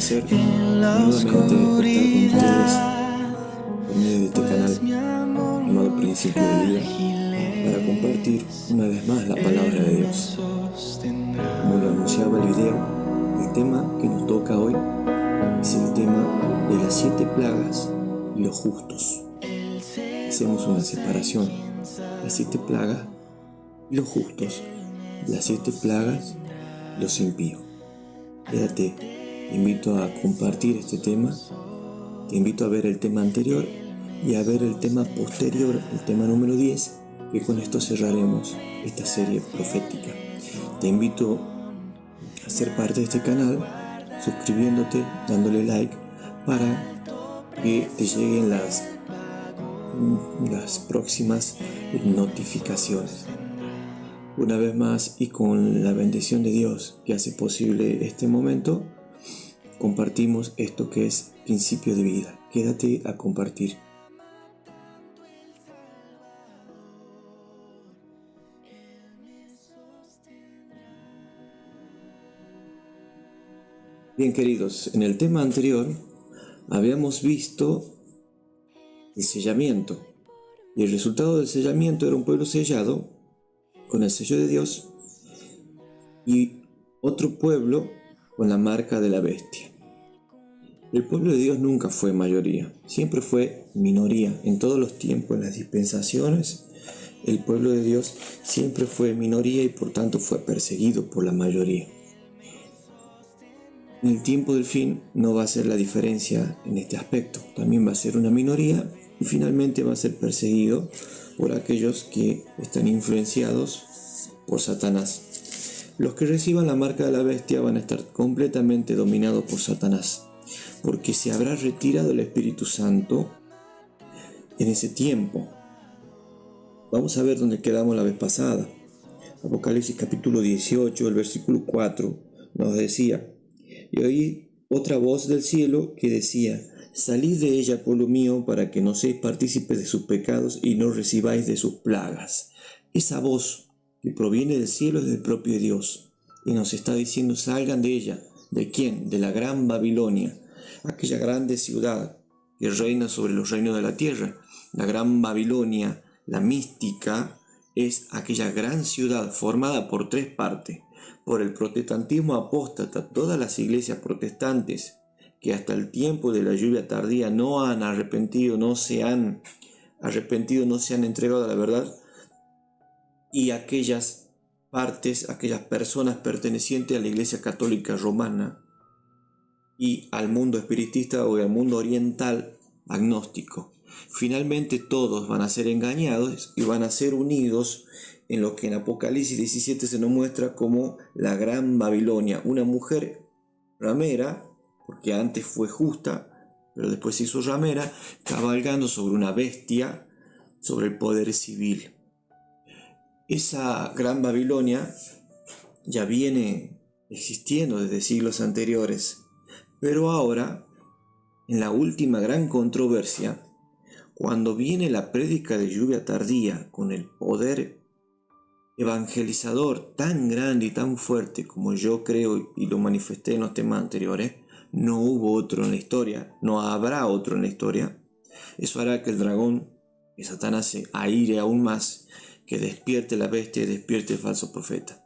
placer nuevamente estar con ustedes por medio de este canal llamado Principio de Vida para compartir una vez más la palabra de Dios. Como lo anunciaba el video, el tema que nos toca hoy es el tema de las 7 plagas y los justos. Hacemos una separación: las 7 plagas y los justos, las 7 plagas y los impíos. Quédate, te invito a compartir este tema, te invito a ver el tema anterior y a ver el tema posterior, el tema número 10, que con esto cerraremos esta serie profética. Te invito a ser parte de este canal, suscribiéndote, dándole like, para que te lleguen las próximas notificaciones. Una vez más, y con la bendición de Dios que hace posible este momento, compartimos esto que es Principio de Vida. Quédate a compartir. Bien, queridos, en el tema anterior habíamos visto el sellamiento, y el resultado del sellamiento era un pueblo sellado con el sello de Dios y otro pueblo con la marca de la bestia. El pueblo de Dios nunca fue mayoría, siempre fue minoría. En todos los tiempos, en las dispensaciones, el pueblo de Dios siempre fue minoría y por tanto fue perseguido por la mayoría. En el tiempo del fin no va a ser la diferencia en este aspecto. También va a ser una minoría y finalmente va a ser perseguido por aquellos que están influenciados por Satanás. Los que reciban la marca de la bestia van a estar completamente dominados por Satanás, porque se habrá retirado el Espíritu Santo en ese tiempo. Vamos a ver dónde quedamos la vez pasada. Apocalipsis capítulo 18, el versículo 4 nos decía: y oí otra voz del cielo que decía: salid de ella, pueblo mío, para que no seáis partícipes de sus pecados y no recibáis de sus plagas. Esa voz que proviene del cielo es del propio Dios y nos está diciendo: salgan de ella. ¿De quién? De la gran Babilonia, aquella grande ciudad que reina sobre los reinos de la tierra. La gran Babilonia, la mística, es aquella gran ciudad formada por 3 partes: por el protestantismo apóstata, todas las iglesias protestantes que hasta el tiempo de la lluvia tardía no han arrepentido, no se han entregado a la verdad, y aquellas partes, aquellas personas pertenecientes a la Iglesia Católica Romana y al mundo espiritista o al mundo oriental agnóstico. Finalmente todos van a ser engañados y van a ser unidos en lo que en Apocalipsis 17 se nos muestra como la gran Babilonia, una mujer ramera, porque antes fue justa, pero después se hizo ramera, cabalgando sobre una bestia, sobre el poder civil. Esa gran Babilonia ya viene existiendo desde siglos anteriores, pero ahora, en la última gran controversia, cuando viene la prédica de lluvia tardía con el poder evangelizador tan grande y tan fuerte como yo creo y lo manifesté en los temas anteriores, no hubo otro en la historia, no habrá otro en la historia. Eso hará que el dragón, que Satanás, se aire aún más, que despierte la bestia y despierte el falso profeta,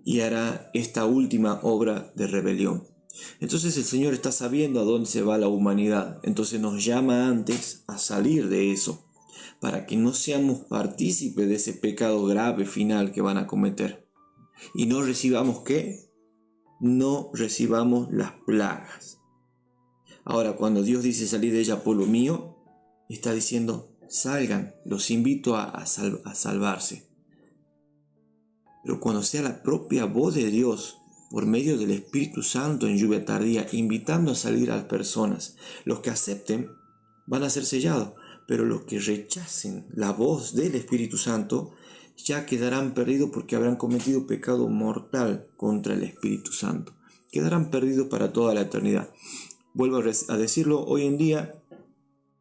y hará esta última obra de rebelión. Entonces el Señor está sabiendo a dónde se va la humanidad, entonces nos llama antes a salir de eso, para que no seamos partícipes de ese pecado grave final que van a cometer. Y no recibamos ¿qué? No recibamos las plagas. Ahora, cuando Dios dice salir de ella, pueblo mío, está diciendo: salgan, los invito a salvarse. Pero cuando sea la propia voz de Dios, por medio del Espíritu Santo en lluvia tardía, invitando a salir a las personas, los que acepten van a ser sellados, pero los que rechacen la voz del Espíritu Santo ya quedarán perdidos, porque habrán cometido pecado mortal contra el Espíritu Santo. Quedarán perdidos para toda la eternidad. Vuelvo a decirlo, hoy en día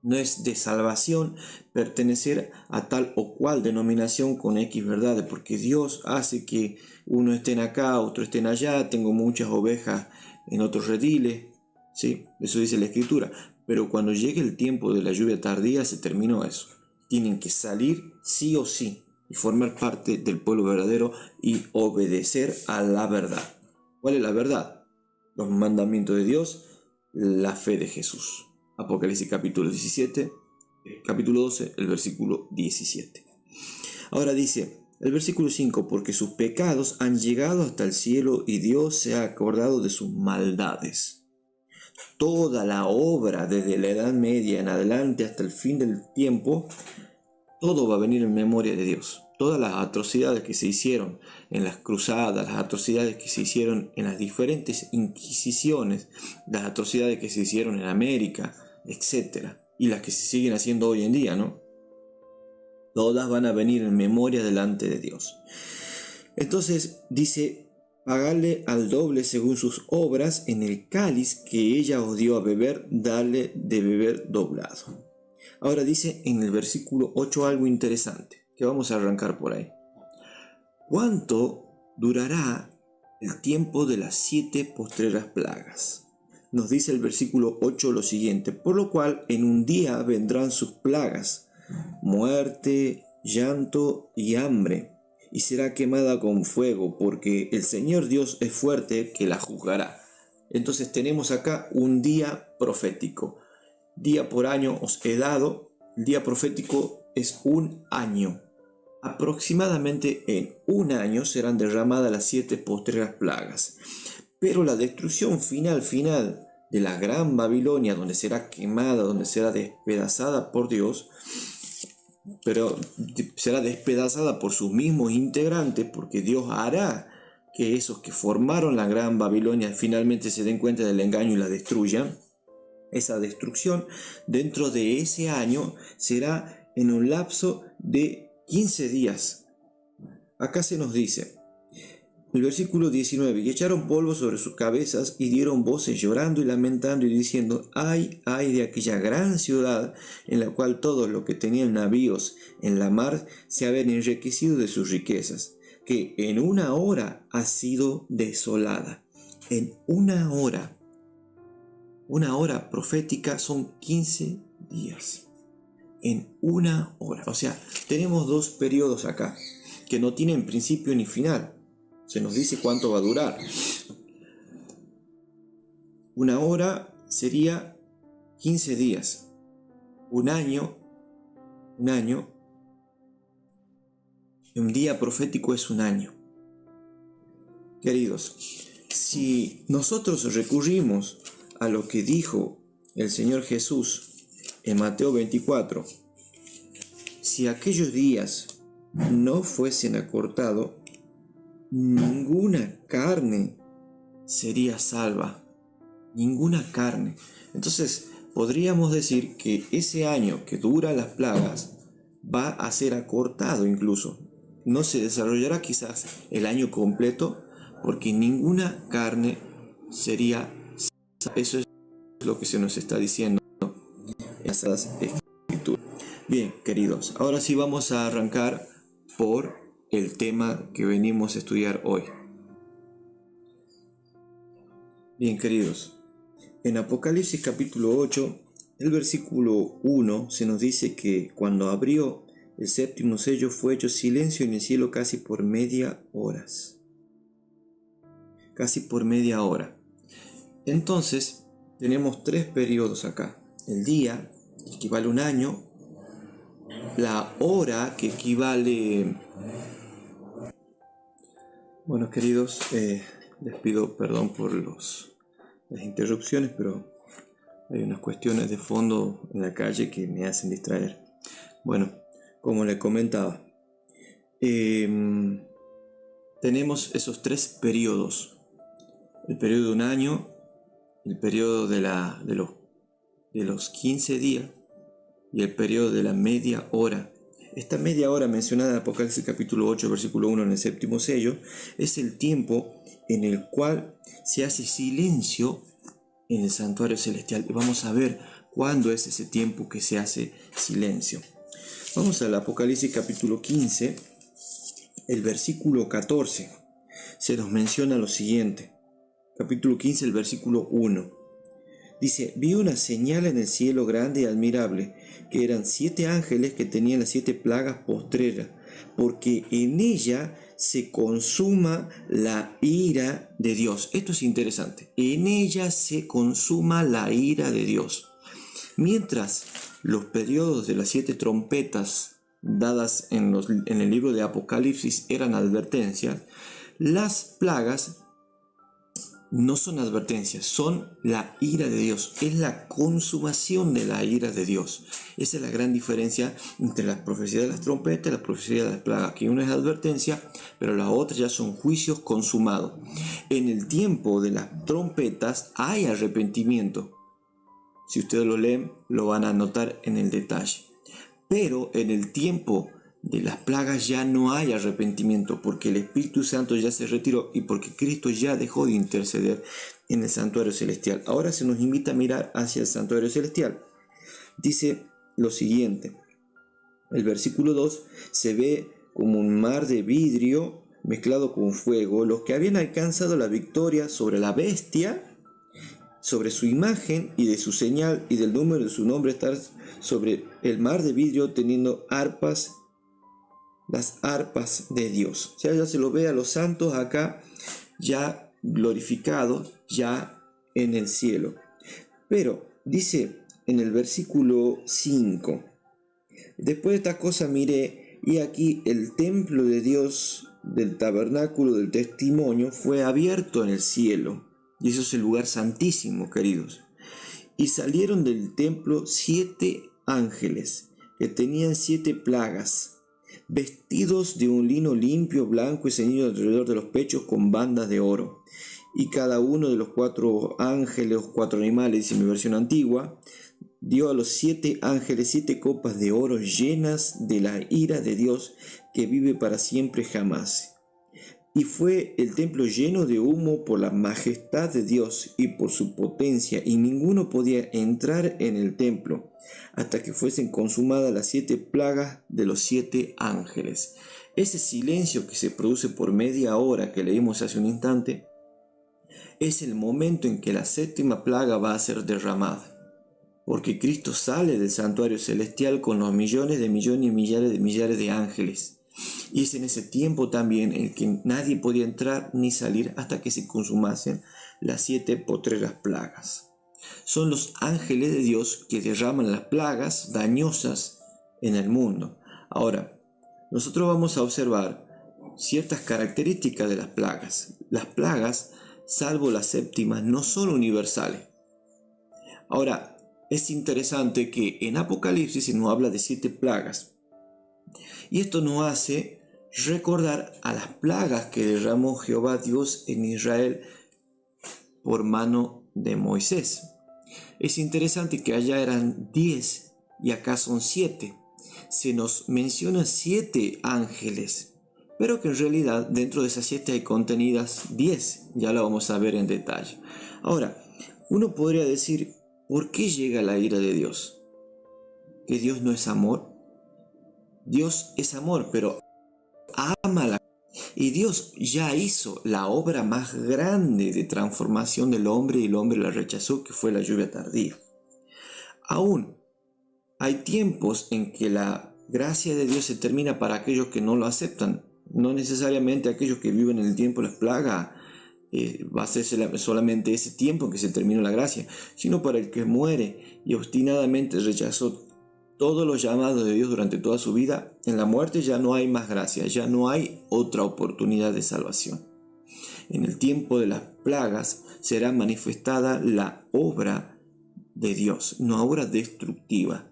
no es de salvación pertenecer a tal o cual denominación con X verdades, porque Dios hace que uno estén acá, otro estén allá. Tengo muchas ovejas en otros rediles, ¿sí? Eso dice la Escritura. Pero cuando llegue el tiempo de la lluvia tardía, se terminó eso. Tienen que salir sí o sí y formar parte del pueblo verdadero y obedecer a la verdad. ¿Cuál es la verdad? Los mandamientos de Dios, la fe de Jesús. Apocalipsis capítulo 17, capítulo 12, el versículo 17. Ahora dice el versículo 5, porque sus pecados han llegado hasta el cielo y Dios se ha acordado de sus maldades. Toda la obra desde la Edad Media en adelante hasta el fin del tiempo, todo va a venir en memoria de Dios. Todas las atrocidades que se hicieron en las cruzadas, las atrocidades que se hicieron en las diferentes inquisiciones, las atrocidades que se hicieron en América, etc. Y las que se siguen haciendo hoy en día, ¿no? Todas van a venir en memoria delante de Dios. Entonces dice, pagarle al doble según sus obras, en el cáliz que ella os dio a beber, dale de beber doblado. Ahora dice en el versículo 8 algo interesante, que vamos a arrancar por ahí. ¿Cuánto durará el tiempo de las 7 postreras plagas? Nos dice el versículo 8 lo siguiente, por lo cual en un día vendrán sus plagas, muerte, llanto y hambre, y será quemada con fuego, porque el Señor Dios es fuerte que la juzgará. Entonces tenemos acá un día profético. Día por año os he dado. El día profético es un año. Aproximadamente en un año serán derramadas las 7 postreras plagas. Pero la destrucción final de la gran Babilonia, donde será quemada, donde será despedazada por Dios, pero será despedazada por sus mismos integrantes, porque Dios hará que esos que formaron la gran Babilonia finalmente se den cuenta del engaño y la destruyan. Esa destrucción dentro de ese año será en un lapso de 15 días. Acá se nos dice, el versículo 19, y echaron polvo sobre sus cabezas y dieron voces llorando y lamentando y diciendo, ay, ay de aquella gran ciudad en la cual todos los que tenían navíos en la mar se habían enriquecido de sus riquezas, que en una hora ha sido desolada. En una hora profética son 15 días. En una hora. O sea, tenemos dos periodos acá que no tienen principio ni final. Se nos dice cuánto va a durar. Una hora sería 15 días. Un año, un día profético es un año. Queridos, si nosotros recurrimos a lo que dijo el Señor Jesús en Mateo 24, si aquellos días no fuesen acortados, ninguna carne sería salva. Ninguna carne. Entonces, podríamos decir que ese año que dura las plagas va a ser acortado incluso. No se desarrollará quizás el año completo porque ninguna carne sería salva. Eso es lo que se nos está diciendo en esas escrituras. Bien, queridos, ahora sí vamos a arrancar por el tema que venimos a estudiar hoy. Bien, queridos, en Apocalipsis capítulo 8, el versículo 1 se nos dice que cuando abrió el séptimo sello fue hecho silencio en el cielo casi por media hora. Casi por media hora. Entonces, tenemos 3 periodos acá. El día, que equivale a un año. La hora, que equivale... Bueno, queridos, les pido perdón por las interrupciones, pero hay unas cuestiones de fondo en la calle que me hacen distraer. Bueno, como les comentaba, tenemos esos 3 periodos. El periodo de un año, el periodo de los 15 días y el periodo de la media hora. Esta media hora mencionada en Apocalipsis capítulo 8, versículo 1 en el séptimo sello, es el tiempo en el cual se hace silencio en el santuario celestial. Y vamos a ver cuándo es ese tiempo que se hace silencio. Vamos al Apocalipsis capítulo 15, el versículo 14. Se nos menciona lo siguiente. capítulo 15, el versículo 1. Dice: vi una señal en el cielo grande y admirable, que eran 7 ángeles que tenían las 7 plagas postreras, porque en ella se consuma la ira de Dios. Esto es interesante. En ella se consuma la ira de Dios. Mientras los periodos de las 7 trompetas dadas en el libro de Apocalipsis eran advertencias, las plagas no son advertencias, son la ira de Dios. Es la consumación de la ira de Dios. Esa es la gran diferencia entre la profecía de las trompetas y la profecía de las plagas. Que una es advertencia, pero las otras ya son juicios consumados. En el tiempo de las trompetas hay arrepentimiento. Si ustedes lo leen, lo van a notar en el detalle. Pero en el tiempo de las plagas ya no hay arrepentimiento, porque el Espíritu Santo ya se retiró y porque Cristo ya dejó de interceder en el santuario celestial. Ahora se nos invita a mirar hacia el santuario celestial. Dice lo siguiente: el versículo 2: se ve como un mar de vidrio mezclado con fuego. Los que habían alcanzado la victoria sobre la bestia, sobre su imagen y de su señal y del número de su nombre, estar sobre el mar de vidrio teniendo arpas, las arpas de Dios. O sea, ya se lo ve a los santos acá ya glorificados, ya en el cielo. Pero dice en el versículo 5: después de esta cosa miré, y aquí el templo de Dios del tabernáculo del testimonio fue abierto en el cielo. Y eso es el lugar santísimo, queridos. Y salieron del templo 7 ángeles que tenían 7 plagas, vestidos de un lino limpio, blanco y ceñido alrededor de los pechos con bandas de oro. Y cada uno de los 4 ángeles, los 4 animales, en mi versión antigua, dio a los 7 ángeles 7 copas de oro llenas de la ira de Dios, que vive para siempre jamás. Y fue el templo lleno de humo por la majestad de Dios y por su potencia, y ninguno podía entrar en el templo hasta que fuesen consumadas las 7 plagas de los 7 ángeles. Ese silencio que se produce por media hora que leímos hace un instante es el momento en que la 7ª plaga va a ser derramada, porque Cristo sale del santuario celestial con los millones y millares de ángeles. Y es en ese tiempo también en que nadie podía entrar ni salir hasta que se consumasen las 7 postreras plagas. Son los ángeles de Dios que derraman las plagas dañosas en el mundo. Ahora, nosotros vamos a observar ciertas características de las plagas. Las plagas, salvo las 7ª, no son universales. Ahora, es interesante que en Apocalipsis se nos habla de 7 plagas. Y esto nos hace recordar a las plagas que derramó Jehová Dios en Israel por mano de Moisés. Es interesante que allá eran 10 y acá son 7. Se nos menciona 7 ángeles, pero que en realidad dentro de esas 7 hay contenidas 10. Ya lo vamos a ver en detalle. Ahora, uno podría decir: ¿por qué llega la ira de Dios? ¿Que Dios no es amor? Dios es amor, pero ama la... Y Dios ya hizo la obra más grande de transformación del hombre y el hombre la rechazó, que fue la lluvia tardía. Aún hay tiempos en que la gracia de Dios se termina para aquellos que no lo aceptan. No necesariamente aquellos que viven en el tiempo de las plagas va a ser solamente ese tiempo en que se terminó la gracia, sino para el que muere y obstinadamente rechazó todos los llamados de Dios durante toda su vida. En la muerte ya no hay más gracia, ya no hay otra oportunidad de salvación. En el tiempo de las plagas será manifestada la obra de Dios, una obra destructiva.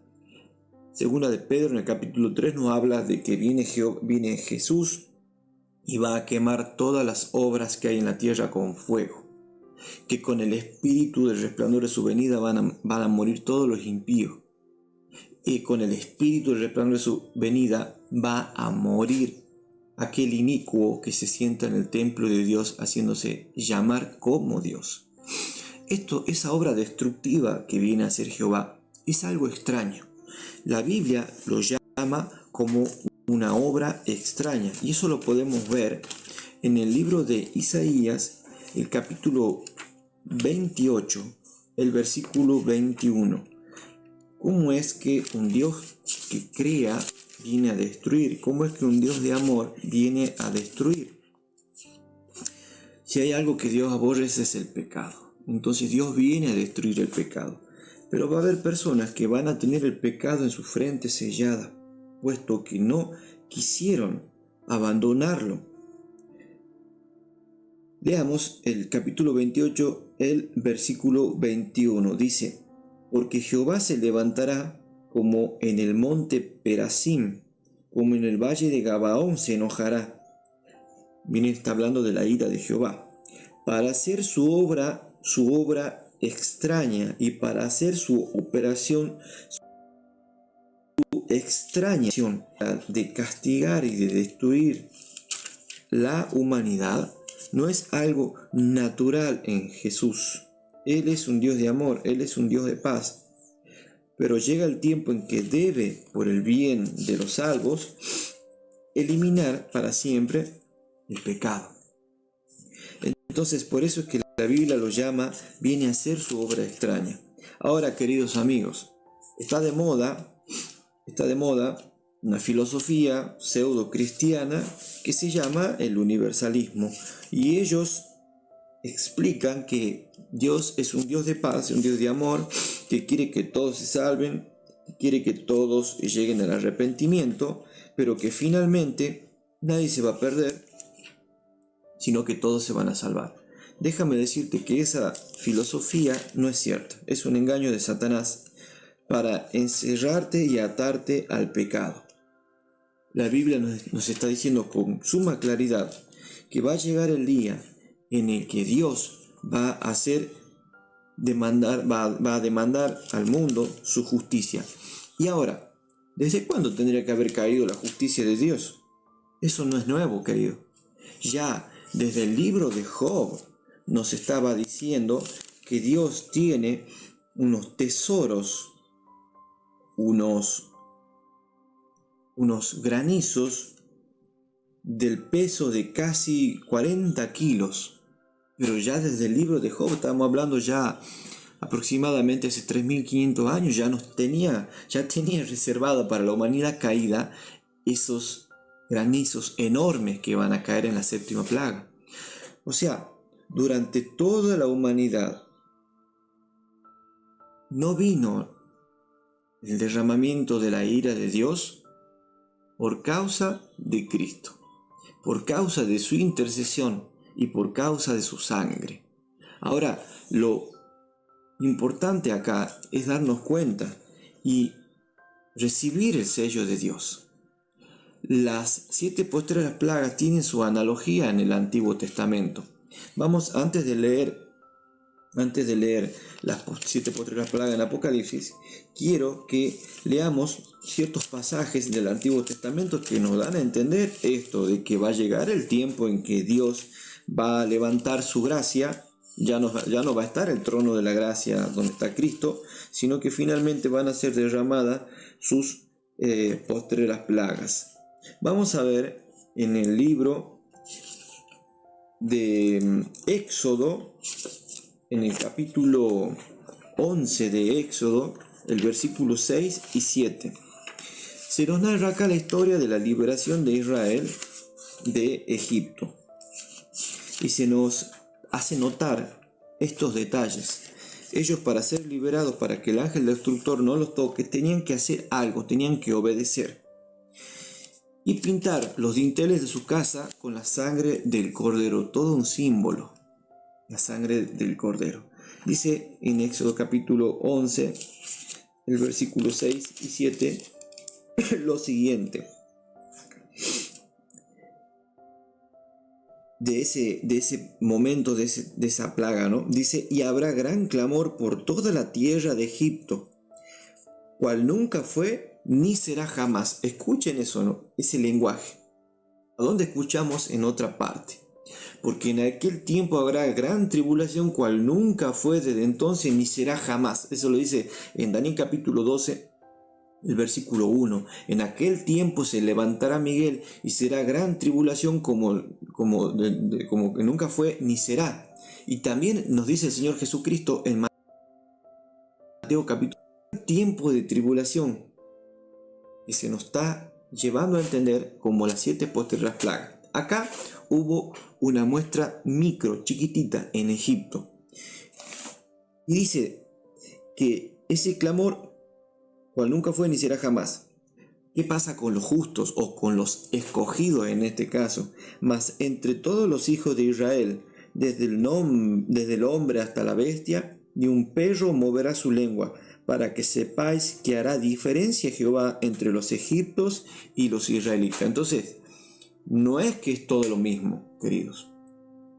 Segunda de Pedro, en el capítulo 3, nos habla de que viene Jesús y va a quemar todas las obras que hay en la tierra con fuego, que con el espíritu del resplandor de su venida van a morir todos los impíos. Y con el espíritu del resplandor de su venida va a morir aquel inicuo que se sienta en el templo de Dios haciéndose llamar como Dios. Esa obra destructiva que viene a hacer Jehová es algo extraño. La Biblia lo llama como una obra extraña, y eso lo podemos ver en el libro de Isaías, el capítulo 28, el versículo 21. ¿Cómo es que un Dios que crea viene a destruir? ¿Cómo es que un Dios de amor viene a destruir? Si hay algo que Dios aborrece es el pecado. Entonces Dios viene a destruir el pecado. Pero va a haber personas que van a tener el pecado en su frente sellada, puesto que no quisieron abandonarlo. Leamos el capítulo 28, el versículo 21. Dice: porque Jehová se levantará como en el monte Perasim, como en el valle de Gabaón se enojará. Está hablando de la ira de Jehová, para hacer su obra extraña, y para hacer su operación extraña de castigar y de destruir la humanidad. No es algo natural en Jesús. Él es un Dios de amor, Él es un Dios de paz. Pero llega el tiempo en que debe, por el bien de los salvos, eliminar para siempre el pecado. Entonces, por eso es que la Biblia lo llama, viene a hacer su obra extraña. Ahora, queridos amigos, está de moda una filosofía pseudo-cristiana que se llama el universalismo. Y ellos explican que Dios es un Dios de paz, un Dios de amor, que quiere que todos se salven, que quiere que todos lleguen al arrepentimiento, pero que finalmente nadie se va a perder, sino que todos se van a salvar. Déjame decirte que esa filosofía no es cierta, es un engaño de Satanás para encerrarte y atarte al pecado. La Biblia nos está diciendo con suma claridad que va a llegar el día en el que Dios va a demandar al mundo su justicia. Y ahora, ¿desde cuándo tendría que haber caído la justicia de Dios? Eso no es nuevo, querido. Ya desde el libro de Job nos estaba diciendo que Dios tiene unos tesoros, unos granizos del peso de casi 40 kilos. Pero ya desde el libro de Job, estamos hablando ya aproximadamente hace 3.500 años, ya tenía reservada para la humanidad caída esos granizos enormes que van a caer en la séptima plaga. O sea, durante toda la humanidad no vino el derramamiento de la ira de Dios por causa de Cristo, por causa de su intercesión y por causa de su sangre. Ahora, lo importante acá es darnos cuenta y recibir el sello de Dios. Las 7 postreras plagas tienen su analogía en el Antiguo Testamento. Vamos, antes de leer las 7 postreras plagas en Apocalipsis, quiero que leamos ciertos pasajes del Antiguo Testamento que nos dan a entender esto de que va a llegar el tiempo en que Dios va a levantar su gracia. Ya no va a estar el trono de la gracia donde está Cristo, sino que finalmente van a ser derramadas sus postreras plagas. Vamos a ver en el libro de Éxodo, en el capítulo 11 de Éxodo, el versículo 6 y 7. Se nos narra acá la historia de la liberación de Israel de Egipto. Y se nos hace notar estos detalles. Ellos, para ser liberados, para que el ángel destructor no los toque, tenían que hacer algo, tenían que obedecer. Y pintar los dinteles de su casa con la sangre del cordero, todo un símbolo, la sangre del cordero. Dice en Éxodo capítulo 11, el versículo 6 y 7, lo siguiente. De ese momento, de esa plaga, ¿no? Dice: y habrá gran clamor por toda la tierra de Egipto, cual nunca fue ni será jamás. Escuchen eso, ¿no? Ese lenguaje. ¿A dónde escuchamos? En otra parte. Porque en aquel tiempo habrá gran tribulación, cual nunca fue desde entonces ni será jamás. Eso lo dice en Daniel capítulo 12, El versículo 1, en aquel tiempo se levantará Miguel y será gran tribulación como que nunca fue ni será. Y también nos dice el Señor Jesucristo en Mateo capítulo, tiempo de tribulación que se nos está llevando a entender como las 7 postreras plagas. Acá hubo una muestra micro, chiquitita, en Egipto. Y dice que ese clamor, cual nunca fue ni será jamás. ¿Qué pasa con los justos o con los escogidos en este caso? Mas entre todos los hijos de Israel, desde el hombre hasta la bestia, ni un perro moverá su lengua, para que sepáis que hará diferencia Jehová entre los egipcios y los israelitas. Entonces, no es que es todo lo mismo, queridos.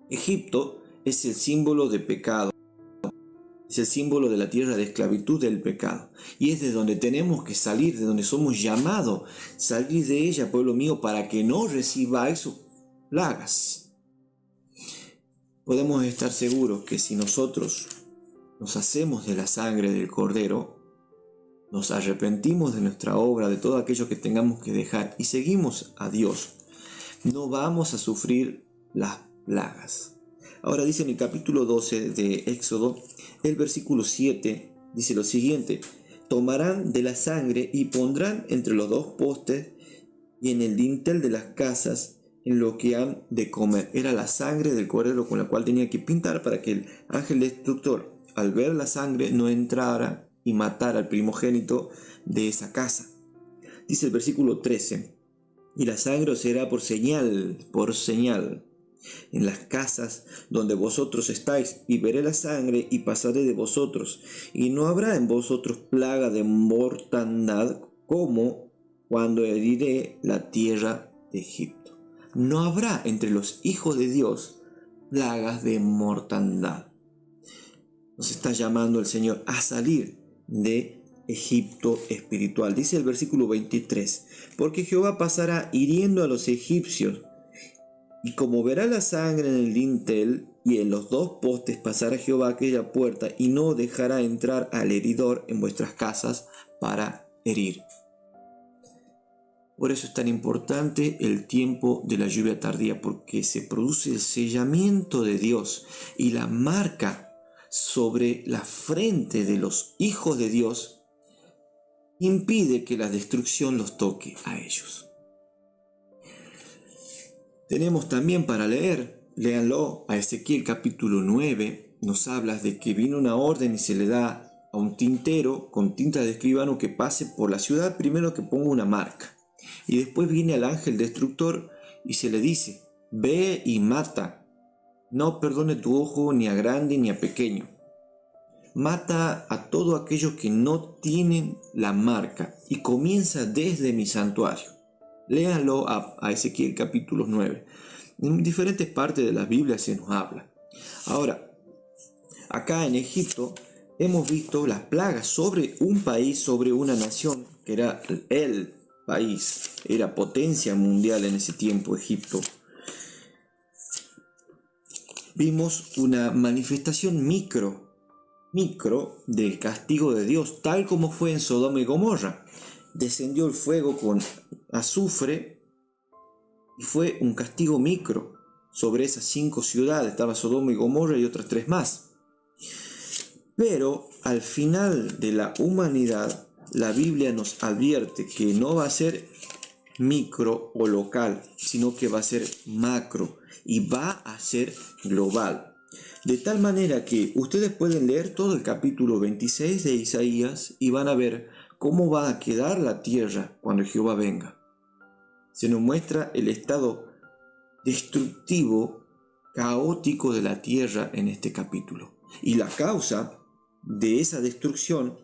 Egipto es el símbolo de pecado. Es el símbolo de la tierra de esclavitud del pecado. Y es de donde tenemos que salir, de donde somos llamados. Salir de ella, pueblo mío, para que no recibáis sus plagas. Podemos estar seguros que si nosotros nos hacemos de la sangre del Cordero, nos arrepentimos de nuestra obra, de todo aquello que tengamos que dejar y seguimos a Dios, no vamos a sufrir las plagas. Ahora dice en el capítulo 12 de Éxodo, el versículo 7, dice lo siguiente: tomarán de la sangre y pondrán entre los 2 postes y en el dintel de las casas en lo que han de comer. Era la sangre del cordero con la cual tenía que pintar para que el ángel destructor, al ver la sangre, no entrara y matara al primogénito de esa casa. Dice el versículo 13, y la sangre os será por señal, en las casas donde vosotros estáis, y veré la sangre y pasaré de vosotros, y no habrá en vosotros plaga de mortandad como cuando heriré la tierra de Egipto. No habrá entre los hijos de Dios plagas de mortandad. Nos está llamando el Señor a salir de Egipto espiritual. Dice el versículo 23, porque Jehová pasará hiriendo a los egipcios, y como verá la sangre en el dintel y en los 2 postes, pasará Jehová aquella puerta y no dejará entrar al heridor en vuestras casas para herir. Por eso es tan importante el tiempo de la lluvia tardía, porque se produce el sellamiento de Dios y la marca sobre la frente de los hijos de Dios impide que la destrucción los toque a ellos. Tenemos también para leer, léanlo, a Ezequiel capítulo 9, nos habla de que vino una orden y se le da a un tintero con tinta de escribano que pase por la ciudad, primero que ponga una marca. Y después viene al ángel destructor y se le dice, ve y mata, no perdone tu ojo ni a grande ni a pequeño. Mata a todos aquellos que no tienen la marca y comienza desde mi santuario. Léanlo a Ezequiel capítulo 9. En diferentes partes de la Biblia se nos habla. Ahora, acá en Egipto hemos visto las plagas sobre un país, sobre una nación, que era el país, era potencia mundial en ese tiempo, Egipto. Vimos una manifestación micro del castigo de Dios, tal como fue en Sodoma y Gomorra. Descendió el fuego con azufre y fue un castigo micro sobre esas 5 ciudades. Estaba Sodoma y Gomorra y otras 3 más. Pero al final de la humanidad, la Biblia nos advierte que no va a ser micro o local, sino que va a ser macro y va a ser global. De tal manera que ustedes pueden leer todo el capítulo 26 de Isaías y van a ver cómo va a quedar la tierra cuando Jehová venga. Se nos muestra el estado destructivo, caótico de la tierra en este capítulo. Y la causa de esa destrucción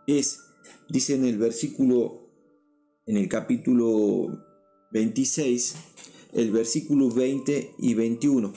es, dice en el capítulo 26, el versículo 20 y 21.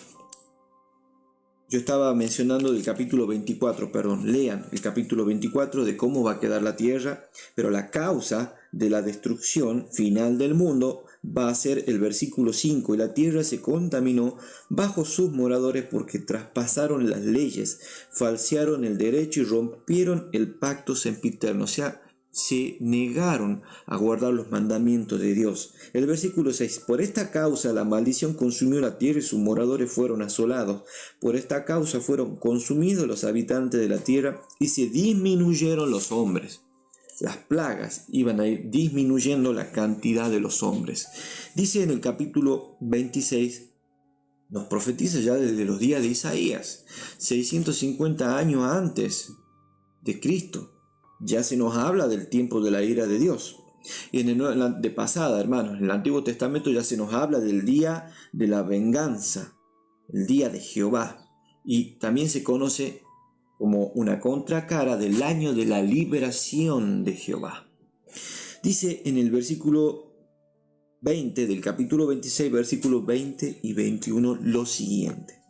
Yo estaba mencionando del capítulo 24, lean el capítulo 24 de cómo va a quedar la tierra, pero la causa de la destrucción final del mundo va a ser el versículo 5, y la tierra se contaminó bajo sus moradores porque traspasaron las leyes, falsearon el derecho y rompieron el pacto sempiterno. O sea, se negaron a guardar los mandamientos de Dios. El versículo 6, por esta causa la maldición consumió la tierra y sus moradores fueron asolados. Por esta causa fueron consumidos los habitantes de la tierra y se disminuyeron los hombres. Las plagas iban a ir disminuyendo la cantidad de los hombres. Dice en el capítulo 26, nos profetiza ya desde los días de Isaías, 650 años antes de Cristo. Ya se nos habla del tiempo de la ira de Dios. Y en el antepasada, hermanos, en el Antiguo Testamento ya se nos habla del día de la venganza, el día de Jehová. Y también se conoce como una contracara del año de la liberación de Jehová. Dice en el versículo 20 del capítulo 26, versículos 20 y 21 lo siguiente.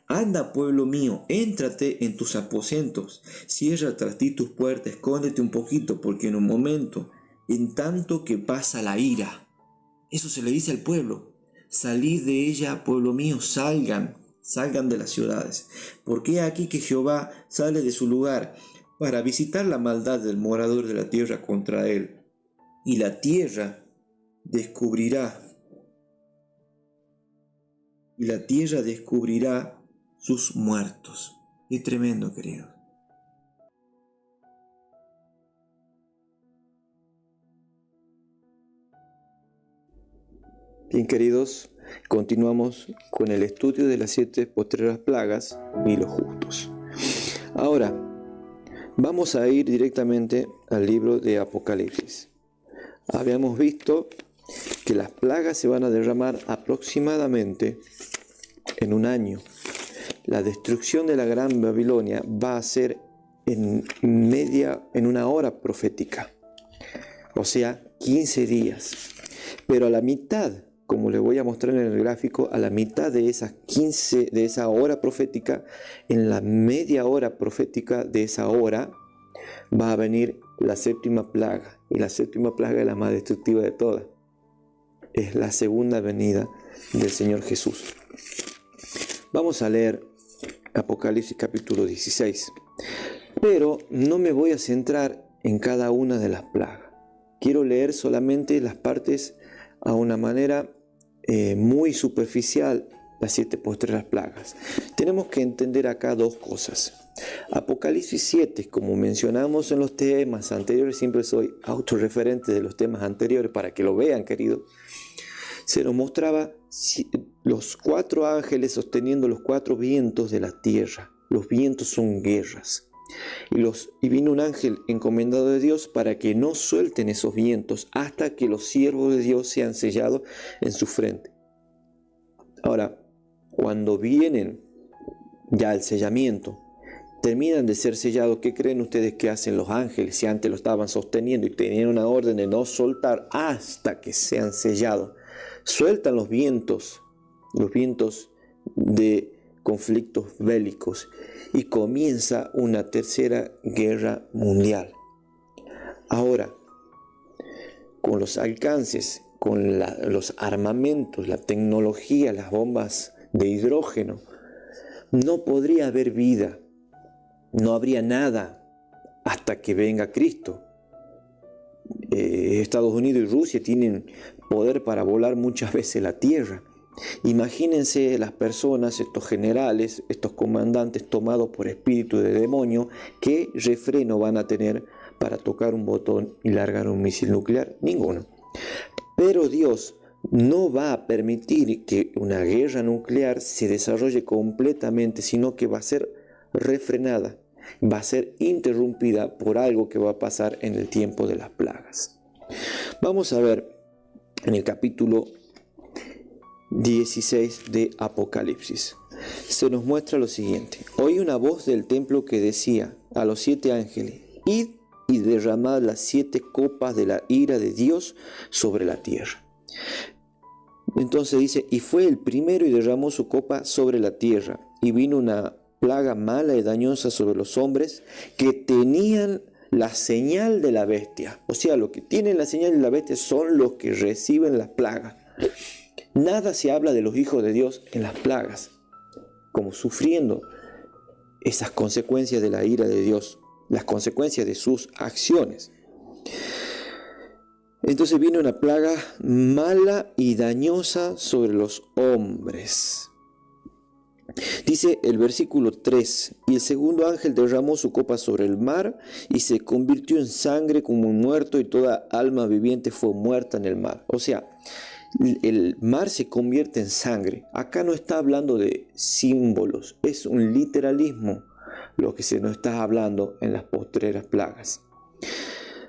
Anda, pueblo mío, éntrate en tus aposentos, cierra tras ti tus puertas, escóndete un poquito, porque en un momento, en tanto que pasa la ira, eso se le dice al pueblo, salid de ella, pueblo mío, salgan de las ciudades, porque he aquí que Jehová sale de su lugar para visitar la maldad del morador de la tierra contra él, y la tierra descubrirá sus muertos. Qué tremendo, querido. Bien, queridos, continuamos con el estudio de las 7 postreras plagas y los justos. Ahora, vamos a ir directamente al libro de Apocalipsis. Habíamos visto que las plagas se van a derramar aproximadamente en un año. La destrucción de la Gran Babilonia va a ser en una hora profética, o sea, 15 días. Pero a la mitad, como les voy a mostrar en el gráfico, a la mitad de esa hora profética, en la media hora profética de esa hora, va a venir la 7ª plaga. Y la 7ª plaga es la más destructiva de todas. Es la segunda venida del Señor Jesús. Vamos a leer Apocalipsis capítulo 16. Pero no me voy a centrar en cada una de las plagas. Quiero leer solamente las partes a una manera muy superficial, las 7 postreras plagas. Tenemos que entender acá dos cosas. Apocalipsis 7, como mencionamos en los temas anteriores, siempre soy autorreferente de los temas anteriores para que lo vean, queridos. Se nos mostraba los 4 ángeles sosteniendo los 4 vientos de la tierra. Los vientos son guerras. Y vino un ángel encomendado de Dios para que no suelten esos vientos hasta que los siervos de Dios sean sellados en su frente. Ahora, cuando vienen ya el sellamiento, terminan de ser sellados, ¿qué creen ustedes que hacen los ángeles? Si antes lo estaban sosteniendo y tenían una orden de no soltar hasta que sean sellados, sueltan los vientos de conflictos bélicos y comienza una tercera guerra mundial. Ahora, con los alcances, con los armamentos, la tecnología, las bombas de hidrógeno, no podría haber vida, no habría nada hasta que venga Cristo. Estados Unidos y Rusia tienen poder para volar muchas veces la tierra. Imagínense las personas, estos generales, estos comandantes tomados por espíritu de demonio, ¿qué refreno van a tener para tocar un botón y largar un misil nuclear? Ninguno. Pero Dios no va a permitir que una guerra nuclear se desarrolle completamente, sino que va a ser refrenada, va a ser interrumpida por algo que va a pasar en el tiempo de las plagas. Vamos a ver en el capítulo 16 de Apocalipsis. Se nos muestra lo siguiente. Oí una voz del templo que decía a los 7 ángeles: id y derramad las 7 copas de la ira de Dios sobre la tierra. Entonces dice: y fue el primero y derramó su copa sobre la tierra, y vino una plaga mala y dañosa sobre los hombres que tenían la señal de la bestia. O sea, los que tienen la señal de la bestia son los que reciben las plagas. Nada se habla de los hijos de Dios en las plagas, como sufriendo esas consecuencias de la ira de Dios, las consecuencias de sus acciones. Entonces viene una plaga mala y dañosa sobre los hombres. Dice el versículo 3, y el segundo ángel derramó su copa sobre el mar y se convirtió en sangre como un muerto, y toda alma viviente fue muerta en el mar. O sea, el mar se convierte en sangre. Acá no está hablando de símbolos, es un literalismo lo que se nos está hablando en las postreras plagas.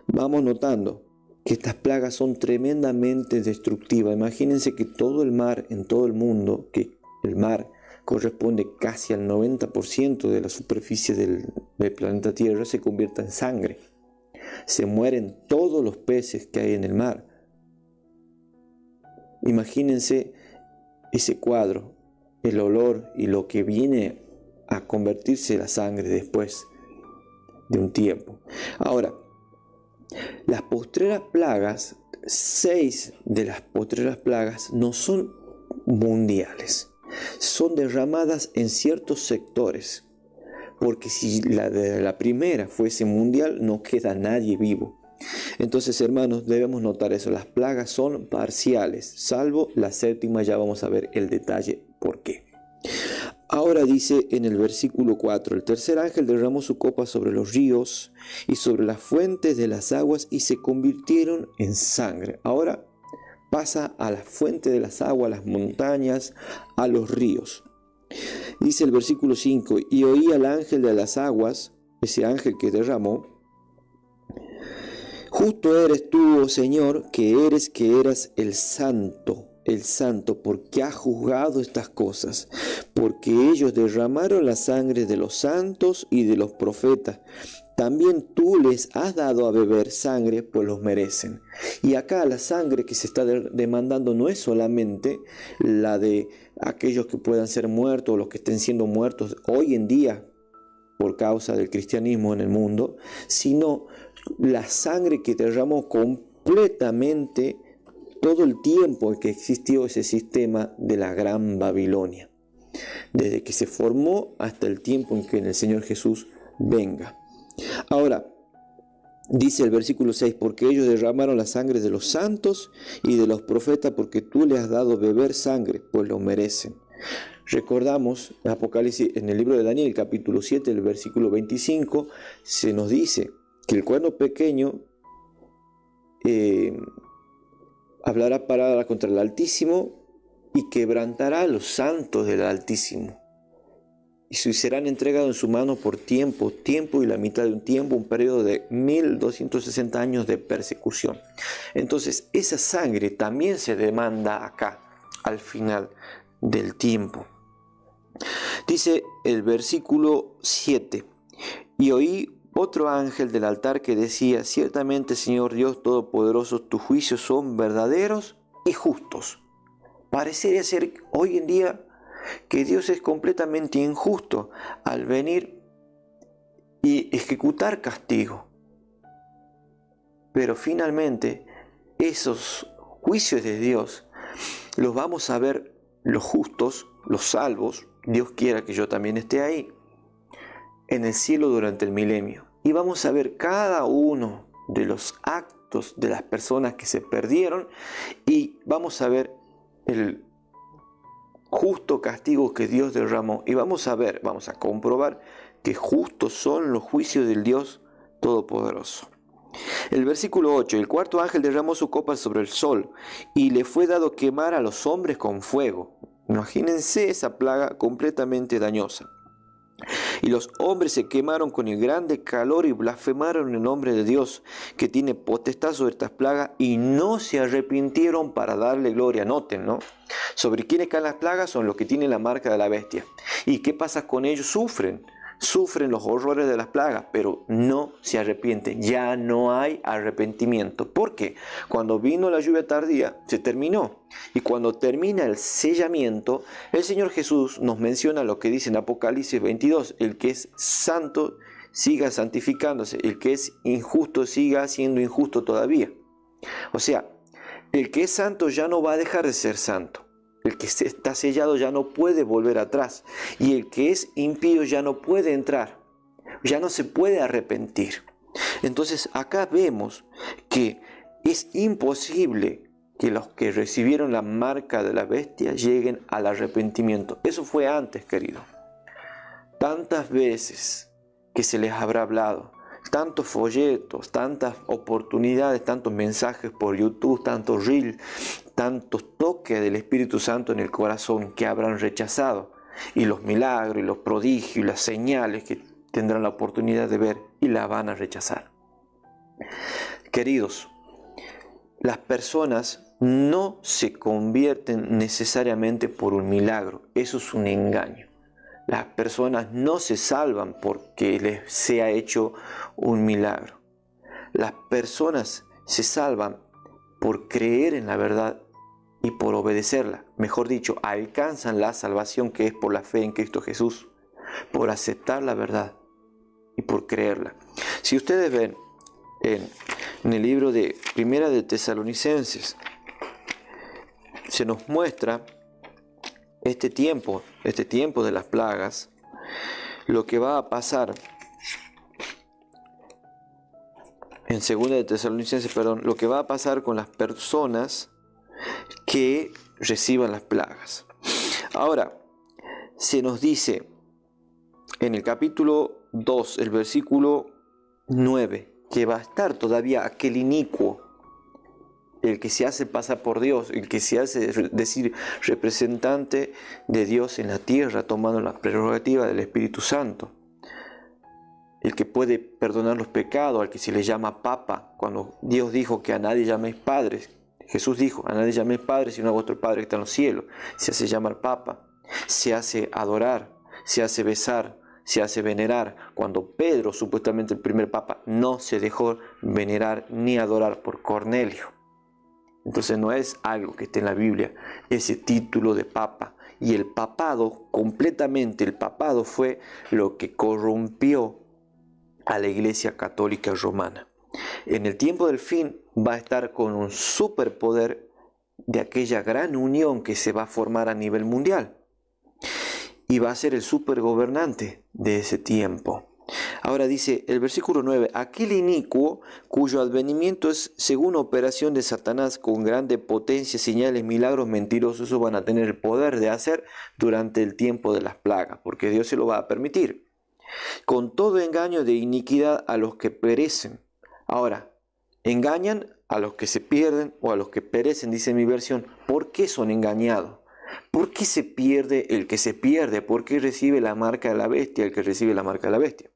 Vamos notando que estas plagas son tremendamente destructivas. Imagínense que todo el mar en todo el mundo, que el mar corresponde casi al 90% de la superficie del planeta Tierra, se convierta en sangre. Se mueren todos los peces que hay en el mar. Imagínense ese cuadro, el olor y lo que viene a convertirse la sangre después de un tiempo. Ahora, las postreras plagas, 6 de las postreras plagas no son mundiales, son derramadas en ciertos sectores, porque si la de la primera fuese mundial no queda nadie vivo. Entonces, hermanos, debemos notar eso, las plagas son parciales, salvo la séptima. Ya vamos a ver el detalle por qué. Ahora dice en el versículo 4, el tercer ángel derramó su copa sobre los ríos y sobre las fuentes de las aguas, y se convirtieron en sangre. Ahora pasa a la fuente de las aguas, a las montañas, a los ríos. Dice el versículo 5, y oí al ángel de las aguas, ese ángel que derramó: justo eres tú, oh Señor, que eras el santo, porque has juzgado estas cosas, porque ellos derramaron la sangre de los santos y de los profetas. También tú les has dado a beber sangre, pues los merecen. Y acá la sangre que se está demandando no es solamente la de aquellos que puedan ser muertos o los que estén siendo muertos hoy en día por causa del cristianismo en el mundo, sino la sangre que derramó completamente todo el tiempo en que existió ese sistema de la Gran Babilonia, desde que se formó hasta el tiempo en que el Señor Jesús venga. Ahora, dice el versículo 6, porque ellos derramaron la sangre de los santos y de los profetas, porque tú les has dado beber sangre, pues lo merecen. Recordamos en Apocalipsis, en el libro de Daniel, capítulo 7, el versículo 25, se nos dice que el cuerno pequeño hablará palabra contra el Altísimo y quebrantará a los santos del Altísimo. Y serán entregados en su mano por tiempo y la mitad de un tiempo, un periodo de 1260 años de persecución. Entonces, esa sangre también se demanda acá, al final del tiempo. Dice el versículo 7, y oí otro ángel del altar que decía: ciertamente, Señor Dios Todopoderoso, tus juicios son verdaderos y justos. Parecería ser hoy en día que Dios es completamente injusto al venir y ejecutar castigo. Pero finalmente esos juicios de Dios los vamos a ver los justos, los salvos, Dios quiera que yo también esté ahí, en el cielo durante el milenio. Y vamos a ver cada uno de los actos de las personas que se perdieron, y vamos a ver el justo castigo que Dios derramó, y vamos a comprobar que justos son los juicios del Dios Todopoderoso. El versículo 8, el cuarto ángel derramó su copa sobre el sol, y le fue dado quemar a los hombres con fuego. Imagínense esa plaga completamente dañosa. Y los hombres se quemaron con el grande calor y blasfemaron el nombre de Dios, que tiene potestad sobre estas plagas, y no se arrepintieron para darle gloria. Noten, ¿no? Sobre quienes caen las plagas son los que tienen la marca de la bestia. ¿Y qué pasa con ellos? Sufren los horrores de las plagas, pero no se arrepienten. Ya no hay arrepentimiento. ¿Por qué? Cuando vino la lluvia tardía, se terminó. Y cuando termina el sellamiento, el Señor Jesús nos menciona lo que dice en Apocalipsis 22. El que es santo siga santificándose. El que es injusto siga siendo injusto todavía. O sea, el que es santo ya no va a dejar de ser santo. El que está sellado ya no puede volver atrás. Y el que es impío ya no puede entrar. Ya no se puede arrepentir. Entonces acá vemos que es imposible que los que recibieron la marca de la bestia lleguen al arrepentimiento. Eso fue antes, querido. Tantas veces que se les habrá hablado, tantos folletos, tantas oportunidades, tantos mensajes por YouTube, tantos reels, tantos toques del Espíritu Santo en el corazón que habrán rechazado, y los milagros y los prodigios y las señales que tendrán la oportunidad de ver y la van a rechazar. Queridos, las personas no se convierten necesariamente por un milagro. Eso es un engaño. Las personas no se salvan porque les sea hecho un milagro. Las personas se salvan por creer en la verdad y por obedecerla. Mejor dicho, alcanzan la salvación que es por la fe en Cristo Jesús, por aceptar la verdad y por creerla. Si ustedes ven en el libro de Primera de Tesalonicenses, se nos muestra este tiempo de las plagas, lo que va a pasar en Segunda de Tesalonicenses, lo que va a pasar con las personas que reciban las plagas. Ahora, se nos dice en el capítulo 2, el versículo 9, que va a estar todavía aquel inicuo, el que se hace pasar por Dios, el que se hace decir representante de Dios en la tierra, tomando la prerrogativa del Espíritu Santo, el que puede perdonar los pecados, al que se le llama Papa, cuando Dios dijo que a nadie llaméis padres. Jesús dijo, a nadie llaméis padre sino a vuestro Padre que está en los cielos. Se hace llamar Papa, se hace adorar, se hace besar, se hace venerar. Cuando Pedro, supuestamente el primer Papa, no se dejó venerar ni adorar por Cornelio. Entonces no es algo que esté en la Biblia, ese título de Papa. Y el papado, completamente el papado, fue lo que corrompió a la Iglesia Católica Romana. En el tiempo del fin va a estar con un superpoder de aquella gran unión que se va a formar a nivel mundial. Y va a ser el supergobernante de ese tiempo. Ahora dice el versículo 9, aquel inicuo cuyo advenimiento es según operación de Satanás con grande potencia, señales, milagros mentirosos, eso van a tener el poder de hacer durante el tiempo de las plagas, porque Dios se lo va a permitir. Con todo engaño de iniquidad a los que perecen. Ahora, engañan a los que se pierden o a los que perecen, dice mi versión. ¿Por qué son engañados? ¿Por qué se pierde el que se pierde? ¿Por qué recibe la marca de la bestia el que recibe la marca de la bestia?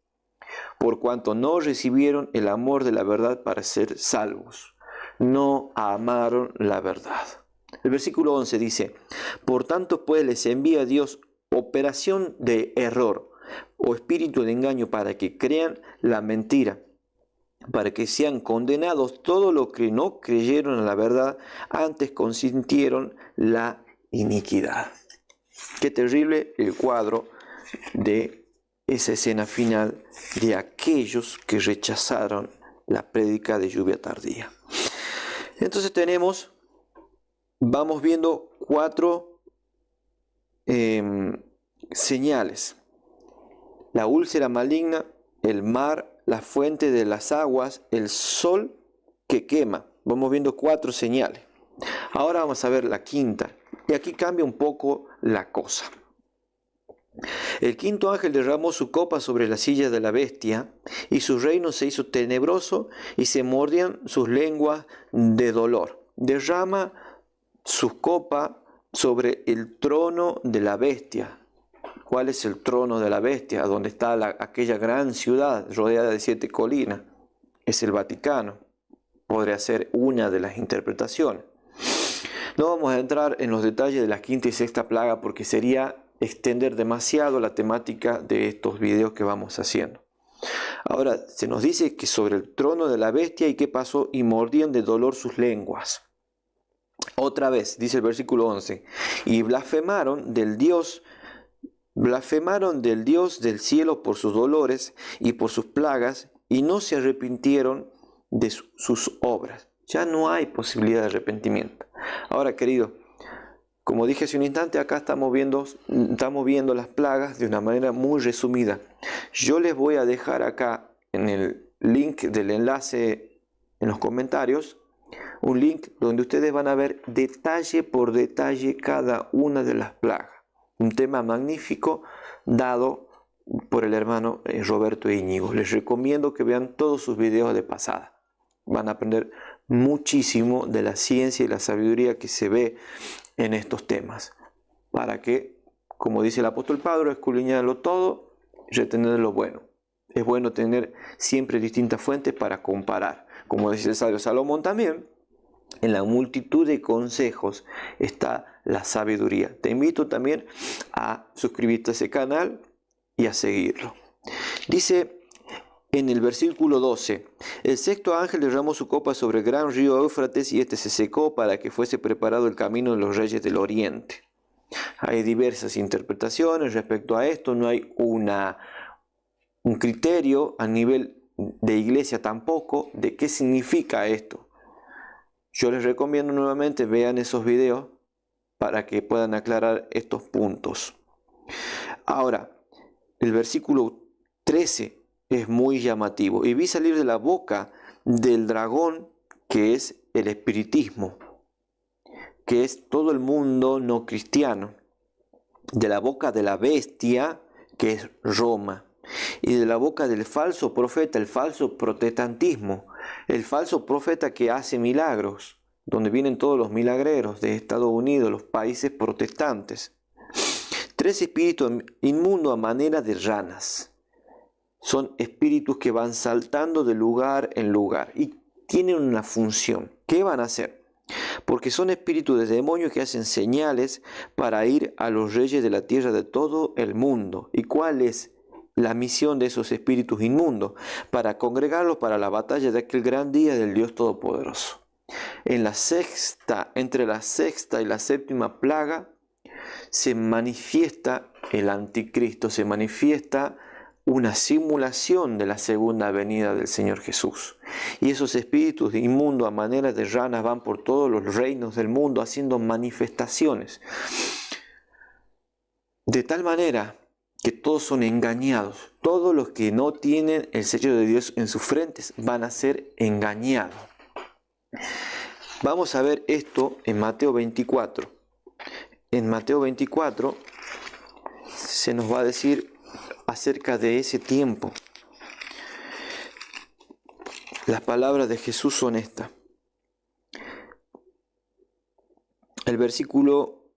Por cuanto no recibieron el amor de la verdad para ser salvos. No amaron la verdad. El versículo 11 dice, por tanto pues les envía Dios operación de error o espíritu de engaño para que crean la mentira, para que sean condenados todos los que no creyeron a la verdad, antes consintieron la iniquidad. Qué terrible el cuadro de esa escena final de aquellos que rechazaron la prédica de lluvia tardía. Entonces vamos viendo 4 señales. La úlcera maligna, el mar, la fuente de las aguas, el sol que quema. Vamos viendo 4 señales. Ahora vamos a ver la quinta. Y aquí cambia un poco la cosa. El quinto ángel derramó su copa sobre la silla de la bestia, y su reino se hizo tenebroso, y se mordían sus lenguas de dolor. Derrama su copa sobre el trono de la bestia. ¿Cuál es el trono de la bestia? Donde está aquella gran ciudad rodeada de 7 colinas. Es el Vaticano. Podría ser una de las interpretaciones. No vamos a entrar en los detalles de la quinta y sexta plaga porque sería extender demasiado la temática de estos videos que vamos haciendo. Ahora se nos dice que sobre el trono de la bestia, ¿y qué pasó? Y mordían de dolor sus lenguas. Otra vez, dice el versículo 11, y blasfemaron del Dios del cielo por sus dolores y por sus plagas, y no se arrepintieron de sus obras. Ya no hay posibilidad de arrepentimiento. Ahora, querido, como dije hace un instante, acá estamos viendo las plagas de una manera muy resumida. Yo les voy a dejar acá en link del enlace en los comentarios, un link donde ustedes van a ver detalle por detalle cada una de las plagas. Un tema magnífico dado por el hermano Roberto Íñigo. Les recomiendo que vean todos sus videos de pasada. Van a aprender muchísimo de la ciencia y la sabiduría que se ve en estos temas. Para que, como dice el apóstol Pablo, escudriñarlo todo y retener lo bueno. Es bueno tener siempre distintas fuentes para comparar. Como dice el sabio Salomón también, en la multitud de consejos está la sabiduría. Te invito también a suscribirte a ese canal y a seguirlo. Dice en el versículo 12, el sexto ángel derramó su copa sobre el gran río Éufrates y este se secó para que fuese preparado el camino de los reyes del oriente. Hay diversas interpretaciones respecto a esto, no hay un criterio a nivel de iglesia tampoco de qué significa esto. Yo les recomiendo nuevamente vean esos videos para que puedan aclarar estos puntos. Ahora, el versículo 13 es muy llamativo. Y vi salir de la boca del dragón, que es el espiritismo, que es todo el mundo no cristiano, de la boca de la bestia, que es Roma, y de la boca del falso profeta, el falso protestantismo, el falso profeta que hace milagros, donde vienen todos los milagreros de Estados Unidos, los países protestantes. 3 espíritus inmundos a manera de ranas. Son espíritus que van saltando de lugar en lugar y tienen una función. ¿Qué van a hacer? Porque son espíritus de demonios que hacen señales para ir a los reyes de la tierra de todo el mundo. ¿Y cuál es la misión de esos espíritus inmundos? Para congregarlos para la batalla de aquel gran día del Dios Todopoderoso. Entre la sexta y la séptima plaga, se manifiesta el anticristo, se manifiesta una simulación de la segunda venida del Señor Jesús. Y esos espíritus inmundos a manera de ranas van por todos los reinos del mundo haciendo manifestaciones. De tal manera que todos son engañados. Todos los que no tienen el sello de Dios en sus frentes van a ser engañados. Vamos a ver esto en Mateo 24. En Mateo 24 se nos va a decir acerca de ese tiempo. Las palabras de Jesús son estas. El versículo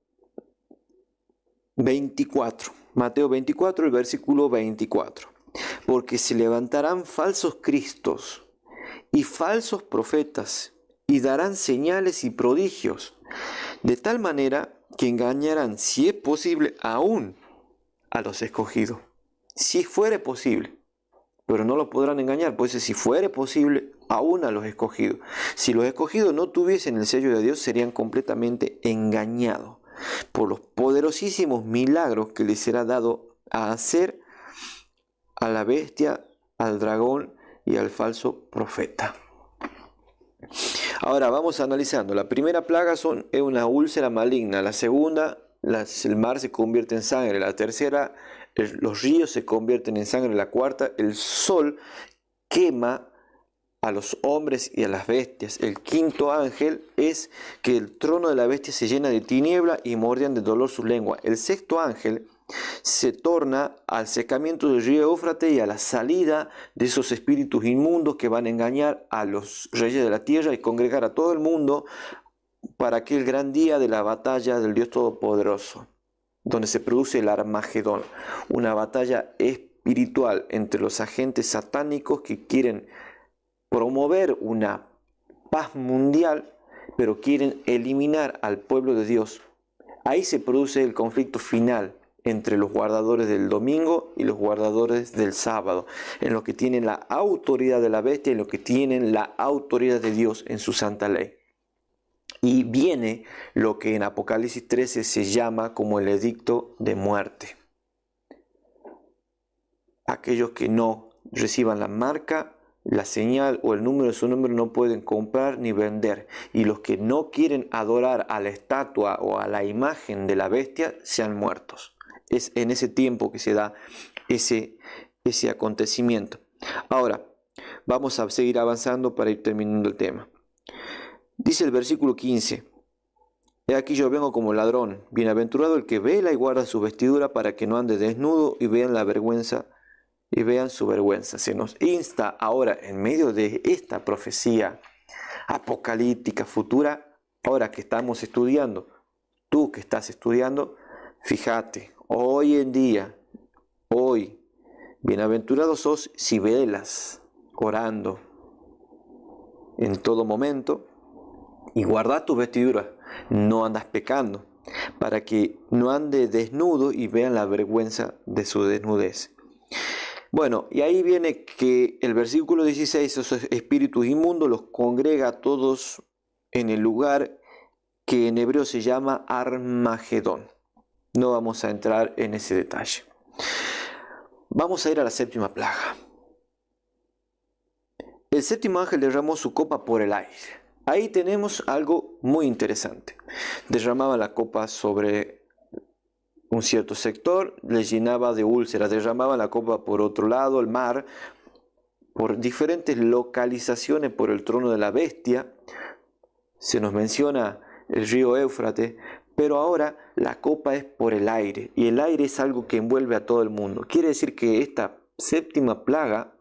24. Mateo 24, el versículo 24. Porque se levantarán falsos cristos y falsos profetas y darán señales y prodigios, de tal manera que engañarán, si es posible, aún a los escogidos. Si fuere posible, pero no los podrán engañar, pues si fuere posible, aún a los escogidos. Si los escogidos no tuviesen el sello de Dios, serían completamente engañados por los poderosísimos milagros que les será dado a hacer a la bestia, al dragón y al falso profeta. Ahora vamos analizando. La primera plaga es una úlcera maligna. La segunda, el mar se convierte en sangre. La tercera, los ríos se convierten en sangre. La cuarta, el sol quema a los hombres y a las bestias. El quinto ángel es que el trono de la bestia se llena de tiniebla y mordian de dolor su lengua. El sexto ángel se torna al secamiento del río Éufrates y a la salida de esos espíritus inmundos que van a engañar a los reyes de la tierra y congregar a todo el mundo para aquel gran día de la batalla del Dios Todopoderoso, donde se produce el Armagedón, una batalla espiritual entre los agentes satánicos que quieren promover una paz mundial, pero quieren eliminar al pueblo de Dios. Ahí se produce el conflicto final entre los guardadores del domingo y los guardadores del sábado, en los que tienen la autoridad de la bestia y en los que tienen la autoridad de Dios en su santa ley. Y viene lo que en Apocalipsis 13 se llama como el edicto de muerte. Aquellos que no reciban la marca, la señal o el número de su nombre no pueden comprar ni vender. Y los que no quieren adorar a la estatua o a la imagen de la bestia sean muertos. Es en ese tiempo que se da ese acontecimiento. Ahora, Vamos a seguir avanzando para ir terminando el tema. Dice el versículo 15: He aquí yo vengo como ladrón, bienaventurado el que vela y guarda su vestidura para que no ande desnudo y vean la vergüenza y vean su vergüenza. Se nos insta ahora, en medio de esta profecía apocalíptica futura, ahora que estamos estudiando, tú que estás estudiando, fíjate, hoy en día, hoy, bienaventurado sos si velas, orando en todo momento, y guarda tu vestidura, no andas pecando, para que no ande desnudo y vean la vergüenza de su desnudez. Bueno, y ahí viene que el versículo 16, esos espíritus inmundos los congrega a todos en el lugar que en hebreo se llama Armagedón. No vamos a entrar en ese detalle. Vamos a ir a la séptima plaga. El séptimo ángel derramó su copa por el aire. Ahí tenemos algo muy interesante. Derramaba la copa sobre un cierto sector, le llenaba de úlceras, derramaba la copa por otro lado, el mar, por diferentes localizaciones, por el trono de la bestia. Se nos menciona el río Éufrates, pero ahora la copa es por el aire, y el aire es algo que envuelve a todo el mundo. Quiere decir que esta séptima plaga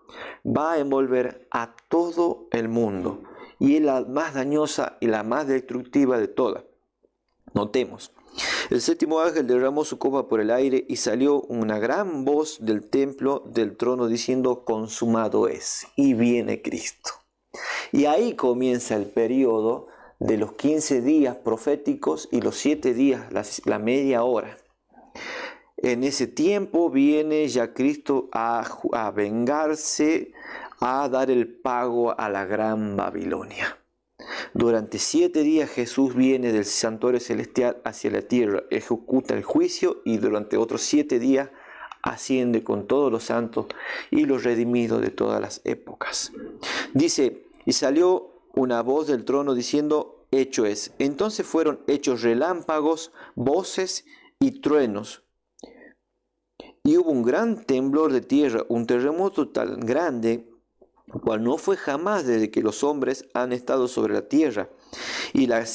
va a envolver a todo el mundo, y es la más dañosa y la más destructiva de todas. Notemos. El séptimo ángel derramó su copa por el aire y salió una gran voz del templo del trono diciendo: consumado es, y viene Cristo. Y ahí comienza el periodo de los 15 días proféticos y los 7 días, la media hora. En ese tiempo viene ya Cristo a vengarse, a dar el pago a la gran Babilonia. Durante 7 días Jesús viene del santuario celestial hacia la tierra, ejecuta el juicio y durante otros 7 días asciende con todos los santos y los redimidos de todas las épocas. Dice: y salió una voz del trono diciendo: hecho es. Entonces fueron hechos relámpagos, voces y truenos. Y hubo un gran temblor de tierra, un terremoto tan grande, cual no fue jamás desde que los hombres han estado sobre la tierra. Y la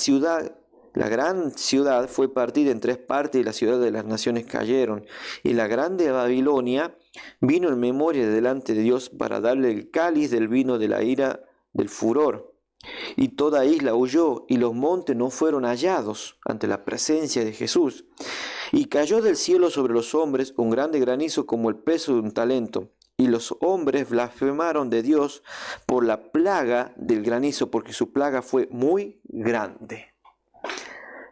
gran ciudad fue partida en 3 partes, y la ciudad de las naciones cayeron. Y la grande Babilonia vino en memoria delante de Dios para darle el cáliz del vino de la ira del furor. Y toda isla huyó, y los montes no fueron hallados ante la presencia de Jesús. Y cayó del cielo sobre los hombres un grande granizo como el peso de un talento. Y los hombres blasfemaron de Dios por la plaga del granizo, porque su plaga fue muy grande.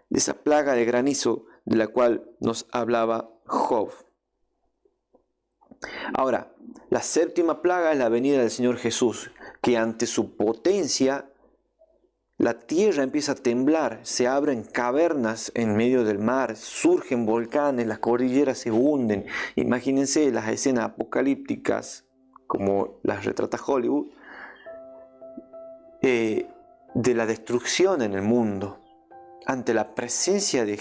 De esa plaga de granizo de la cual nos hablaba Job. Ahora, la séptima plaga es la venida del Señor Jesús, que ante su potencia la tierra empieza a temblar, se abren cavernas en medio del mar, surgen volcanes, las cordilleras se hunden. Imagínense las escenas apocalípticas, como las retrata Hollywood, de la destrucción en el mundo. Ante la presencia de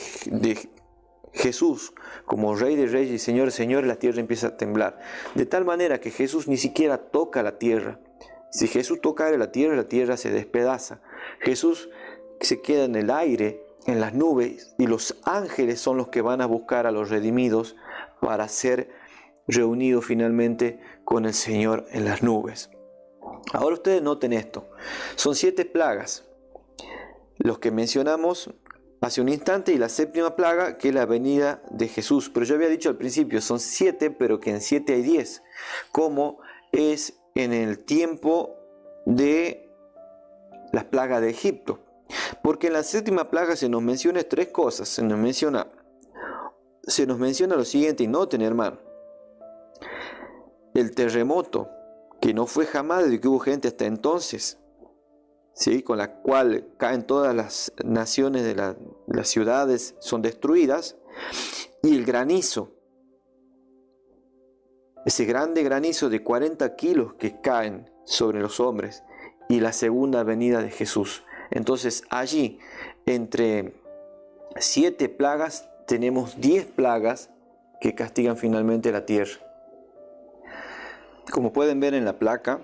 Jesús como Rey de Reyes y Señor de Señores, la tierra empieza a temblar. De tal manera que Jesús ni siquiera toca la tierra. Si Jesús tocara la tierra se despedaza. Jesús se queda en el aire, en las nubes, y los ángeles son los que van a buscar a los redimidos para ser reunidos finalmente con el Señor en las nubes. Ahora ustedes noten esto. Son 7 plagas. Los que mencionamos hace un instante, y la séptima plaga, que es la venida de Jesús. Pero yo había dicho al principio, son 7, pero que en 7 hay 10. Como es en el tiempo de las plagas de Egipto. Porque en la séptima plaga se nos menciona 3 cosas. Se nos menciona lo siguiente, y noten, hermano. El terremoto, que no fue jamás desde que hubo gente hasta entonces, ¿sí? Con la cual caen todas las naciones de las ciudades, son destruidas. Y el granizo, ese grande granizo de 40 kilos que caen sobre los hombres, y la segunda venida de Jesús. Entonces allí, entre 7 plagas, tenemos 10 plagas que castigan finalmente la tierra. Como pueden ver en la placa,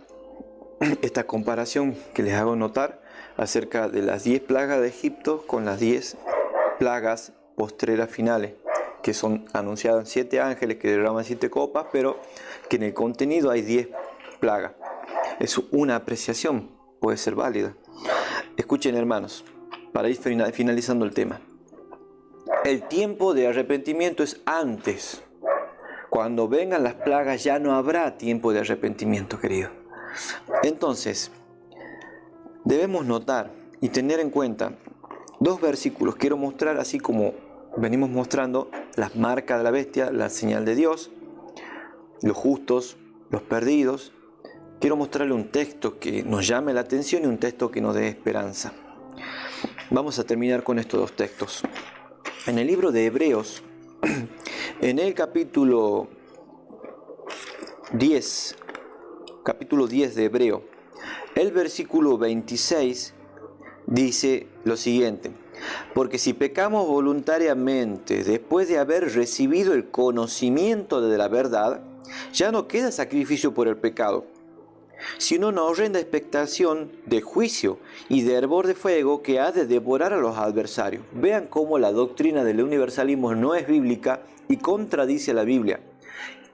esta comparación que les hago notar acerca de las 10 plagas de Egipto con las 10 plagas postreras finales, que son anunciadas 7 ángeles que derraman 7 copas, pero que en el contenido hay 10 plagas. Es una apreciación, puede ser válida. Escuchen, hermanos, para ir finalizando el tema. El tiempo de arrepentimiento es antes. Cuando vengan las plagas ya no habrá tiempo de arrepentimiento, querido. Entonces, debemos notar y tener en cuenta 2 versículos. Quiero mostrar, así como venimos mostrando, las marcas de la bestia, la señal de Dios, los justos, los perdidos. Quiero mostrarle un texto que nos llame la atención y un texto que nos dé esperanza. Vamos a terminar con estos 2 textos. En el libro de Hebreos, en el capítulo 10 de Hebreo, el versículo 26 dice lo siguiente: porque si pecamos voluntariamente después de haber recibido el conocimiento de la verdad, ya no queda sacrificio por el pecado, sino una horrenda expectación de juicio y de hervor de fuego que ha de devorar a los adversarios. Vean cómo la doctrina del universalismo no es bíblica y contradice a la Biblia.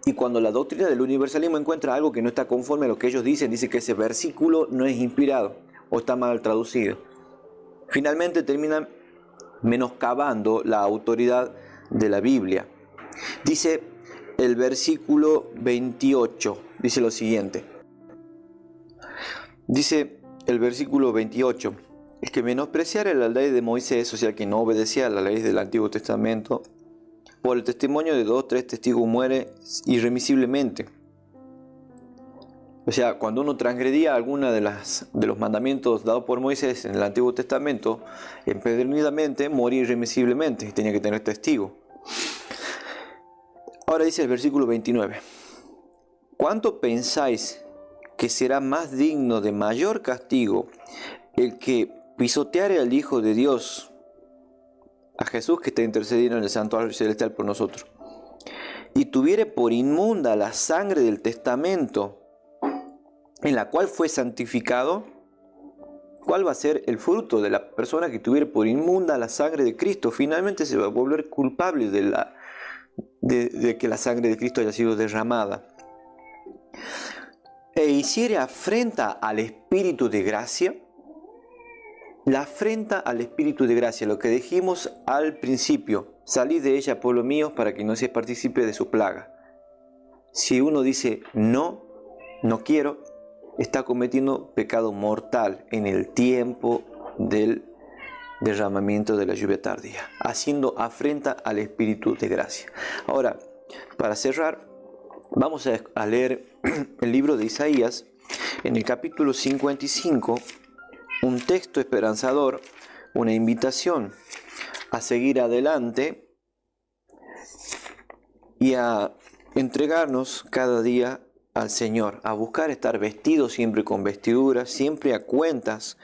Y cuando la doctrina del universalismo encuentra algo que no está conforme a lo que ellos dicen, dice que ese versículo no es inspirado o está mal traducido. Finalmente terminan menoscabando la autoridad de la Biblia. Dice el versículo 28, dice lo siguiente. Dice el versículo 28, el que menospreciara la ley de Moisés, o sea, que no obedecía a la ley del Antiguo Testamento, por el testimonio de 2 o 3 testigos muere irremisiblemente. O sea, cuando uno transgredía alguna de los mandamientos dados por Moisés en el Antiguo Testamento, empedernidamente moría irremisiblemente y tenía que tener testigo. Ahora dice el versículo 29, ¿cuánto pensáis que será más digno de mayor castigo el que pisoteare al Hijo de Dios, a Jesús que está intercediendo en el santuario celestial por nosotros, y tuviere por inmunda la sangre del testamento en la cual fue santificado? ¿Cuál va a ser el fruto de la persona que tuviere por inmunda la sangre de Cristo? Finalmente se va a volver culpable de que la sangre de Cristo haya sido derramada. E hiciere afrenta al Espíritu de gracia. La afrenta al Espíritu de gracia, lo que dijimos al principio: salid de ella, pueblo mío, para que no seas partícipe de su plaga. Si uno dice no quiero, está cometiendo pecado mortal en el tiempo del derramamiento de la lluvia tardía, haciendo afrenta al Espíritu de gracia. Ahora, para cerrar, vamos a leer el libro de Isaías, en el capítulo 55, un texto esperanzador, una invitación a seguir adelante y a entregarnos cada día al Señor, a buscar estar vestidos siempre con vestiduras, siempre a cuentas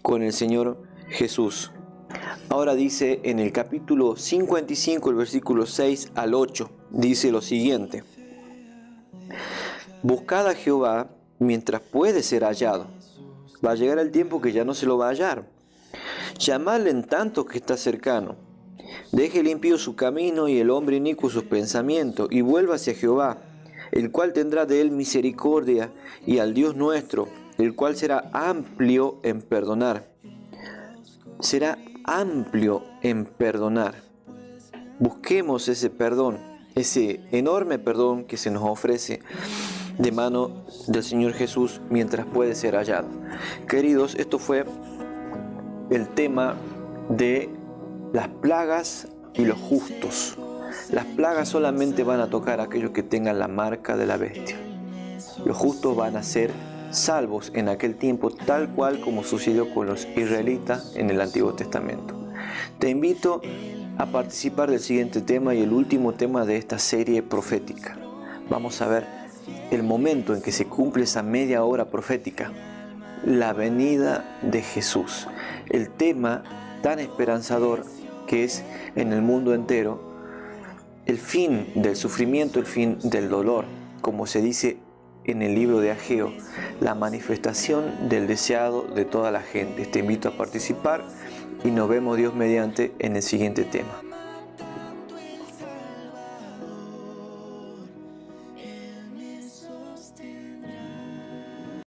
con el Señor Jesús. Ahora dice en el capítulo 55, el versículo 6 al 8, dice lo siguiente: buscad a Jehová mientras puede ser hallado. Va a llegar el tiempo que ya no se lo va a hallar. Llamadle en tanto que está cercano. Deje el impío su camino y el hombre inicuo sus pensamientos, y vuelva hacia Jehová, el cual tendrá de él misericordia, y al Dios nuestro, el cual será amplio en perdonar. Será amplio en perdonar. Busquemos ese perdón, ese enorme perdón que se nos ofrece de mano del Señor Jesús mientras puede ser hallado. Queridos, esto fue el tema de las plagas y los justos. Las plagas solamente van a tocar a aquellos que tengan la marca de la bestia. Los justos van a ser salvos en aquel tiempo, tal cual como sucedió con los israelitas en el Antiguo Testamento. Te invito a participar del siguiente tema y el último tema de esta serie profética. Vamos a ver el momento en que se cumple esa media hora profética, la venida de Jesús. El tema tan esperanzador que es en el mundo entero, el fin del sufrimiento, el fin del dolor, como se dice en el libro de Ageo, la manifestación del deseado de toda la gente. Te invito a participar y nos vemos Dios mediante en el siguiente tema.